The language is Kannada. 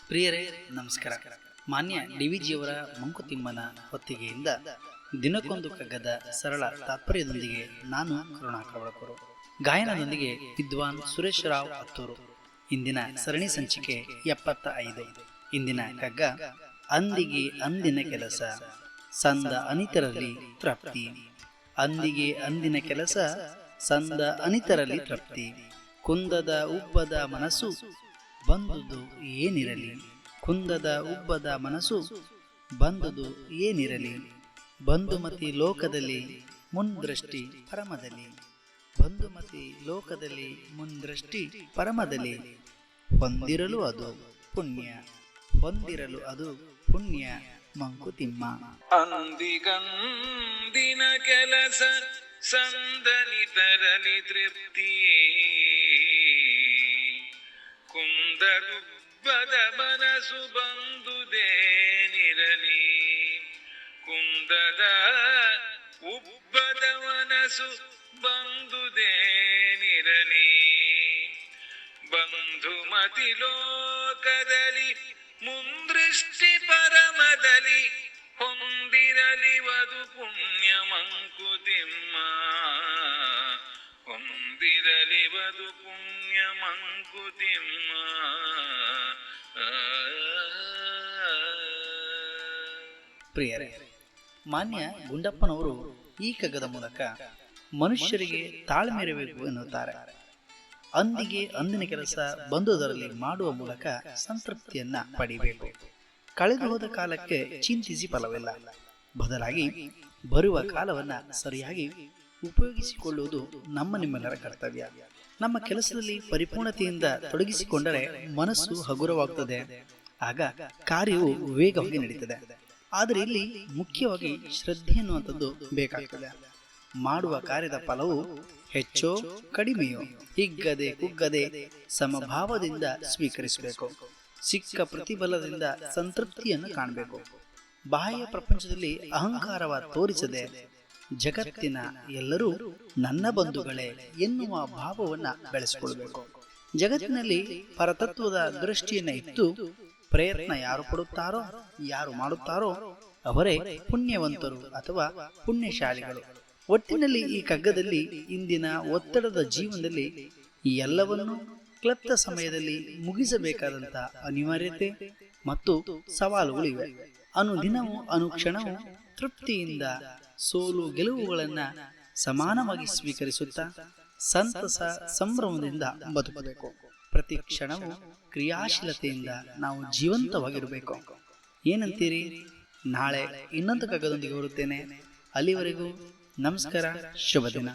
ಪ್ರಿಯರೇ ನಮಸ್ಕಾರ. ಮಾನ್ಯ ಡಿವಿಜಿಯವರ ಮಂಕುತಿಮ್ಮನ ಹೊತ್ತಿಗೆಯಿಂದ ದಿನಕ್ಕೊಂದು ಕಗ್ಗದ ಸರಳ ತಾತ್ಪರ್ಯದೊಂದಿಗೆ ನಾನು ಕರುಣಾಕರ ಒಳಕೂರು. ಗಾಯನದೊಂದಿಗೆ ವಿದ್ವಾನ್ ಸುರೇಶ್ ರಾವ್ ಹತ್ತೂರು. ಇಂದಿನ ಸರಣಿ ಸಂಚಿಕೆ 75. ಇಂದಿನ ಕಗ್ಗ ಅಂದಿಗೆ ಅಂದಿನ ಕೆಲಸ ಸಂದ ಅನಿತರಲ್ಲಿ ತೃಪ್ತಿ. ಅಂದಿಗೆ ಅಂದಿನ ಕೆಲಸ ಸಂದ ಅನಿತರಲ್ಲಿ ತೃಪ್ತಿ. ಕುಂದದ ಉಬ್ಬದ ಮನಸ್ಸು ಬಂದುದು ಏನಿರಲಿ. ಕುಂದದ ಉಬ್ಬದ ಮನಸ್ಸು ಬಂದುದು ಏನಿರಲಿ. ಬಂಧುಮತಿ ಲೋಕದಲ್ಲಿ ಮುಂದೃಷ್ಟಿ ಪರಮದಲ್ಲಿ. ಬಂಧುಮತಿ ಲೋಕದಲ್ಲಿ ಮುಂದೃಷ್ಟಿ ಪರಮದಲ್ಲಿ. ಹೊಂದಿರಲು ಅದು ಪುಣ್ಯ, ಹೊಂದಿರಲು ಅದು ಪುಣ್ಯ ಮಂಕುತಿಮ್ಮ. ಅಂದಿಗಂದಿನ ಕೆಲಸ ಸಂದನಿತರಲಿ ತೃಪ್ತಿ. ಕುಂದದುಬ್ಬದ ಮನಸ್ಸು ಬಂದುದೇನಿರಲಿ. ಕುಂದದ ಉಬ್ಬದ ಮನಸ್ಸು ಬಂದುದೇನಿರಲಿ. ಬಂಧುಮತಿ ಲೋಕದಲ್ಲಿ ಮುಂದೃಷ್ಟಿ ಪರಮದಲ್ಲಿ. ಹೊಂದಿರಲಿ ವದು ಪುಣ್ಯ ಮಂಕುತಿಮ್ಮ. ಹೊಂದಿರಲಿ ವದು ಪುಣ್ಯ ಮಂಕುತಿಮ್ಮ. ಪ್ರಿಯರೇ, ಮಾನ್ಯ ಗುಂಡಪ್ಪನವರು ಈ ಕಗ್ಗದ ಮೂಲಕ ಮನುಷ್ಯರಿಗೆ ತಾಳ್ಮೆ ಇರಬೇಕು ಎನ್ನುತ್ತಾರೆ. ಅಂದಿಗೆ ಅಂದಿನ ಕೆಲಸ ಬಂದುದರಲ್ಲಿ ಮಾಡುವ ಮೂಲಕ ಸಂತೃಪ್ತಿಯನ್ನ ಪಡಿಬೇಕು. ಕಳೆದು ಹೋದ ಕಾಲಕ್ಕೆ ಚಿಂತಿಸಿ ಫಲವಿಲ್ಲ. ಬದಲಾಗಿ ಬರುವ ಕಾಲವನ್ನ ಸರಿಯಾಗಿ ಉಪಯೋಗಿಸಿಕೊಳ್ಳುವುದು ನಮ್ಮ ನಿಮ್ಮೆಲ್ಲರ ಕರ್ತವ್ಯ. ನಮ್ಮ ಕೆಲಸದಲ್ಲಿ ಪರಿಪೂರ್ಣತೆಯಿಂದ ತೊಡಗಿಸಿಕೊಂಡರೆ ಮನಸ್ಸು ಹಗುರವಾಗುತ್ತದೆ. ಆಗ ಕಾರ್ಯವು ವೇಗವಾಗಿ ನಡೀತದೆ. ಆದರೆ ಇಲ್ಲಿ ಮುಖ್ಯವಾಗಿ ಶ್ರದ್ಧೆ ಎನ್ನುವಂಥದ್ದು ಬೇಕಾಗ್ತದೆ. ಮಾಡುವ ಕಾರ್ಯದ ಫಲವು ಹೆಚ್ಚೋ ಕಡಿಮೆಯೋ ಹಿಗ್ಗದೆ ಕುಗ್ಗದೆ ಸಮಭಾವದಿಂದ ಸ್ವೀಕರಿಸಬೇಕು. ಸಿಕ್ಕ ಪ್ರತಿಫಲದಿಂದ ಸಂತೃಪ್ತಿಯನ್ನು ಕಾಣಬೇಕು. ಬಾಹ್ಯ ಪ್ರಪಂಚದಲ್ಲಿ ಅಹಂಕಾರವ ತೋರಿಸದೆ ಜಗತ್ತಿನ ಎಲ್ಲರೂ ನನ್ನ ಬಂಧುಗಳೇ ಎನ್ನುವ ಭಾವವನ್ನ ಬೆಳೆಸಿಕೊಳ್ಳಬೇಕು. ಜಗತ್ತಿನಲ್ಲಿ ಪರತತ್ವದ ದೃಷ್ಟಿಯನ್ನ ಇಟ್ಟು ಪ್ರಯತ್ನ ಯಾರು ಪಡುತ್ತಾರೋ, ಯಾರು ಮಾಡುತ್ತಾರೋ ಅವರೇ ಪುಣ್ಯವಂತರು ಅಥವಾ ಪುಣ್ಯಶಾಲಿಗಳು. ಒಟ್ಟಿನಲ್ಲಿ ಈ ಕಗ್ಗದಲ್ಲಿ ಇಂದಿನ ಒತ್ತಡದ ಜೀವನದಲ್ಲಿ ಎಲ್ಲವನ್ನೂ ಕ್ಲಪ್ತ ಸಮಯದಲ್ಲಿ ಮುಗಿಸಬೇಕಾದಂತ ಅನಿವಾರ್ಯತೆ ಮತ್ತು ಸವಾಲುಗಳಿವೆ. ಅನುದಿನವೂ ಅನುಕ್ಷಣವೂ ತೃಪ್ತಿಯಿಂದ ಸೋಲು ಗೆಲುವುಗಳನ್ನ ಸಮಾನವಾಗಿ ಸ್ವೀಕರಿಸುತ್ತಾ ಸಂತಸ ಸಂಭ್ರಮದಿಂದ ಬದುಕಬೇಕು. ಪ್ರತಿ ಕ್ಷಣವೂ ಕ್ರಿಯಾಶೀಲತೆಯಿಂದ ನಾವು ಜೀವಂತವಾಗಿರಬೇಕು. ಏನಂತೀರಿ? ನಾಳೆ ಇನ್ನೊಂದು ಕಗ್ಗದೊಂದಿಗೆ ಬರುತ್ತೇನೆ. ಅಲ್ಲಿವರೆಗೂ ನಮಸ್ಕಾರ, ಶುಭ ದಿನ.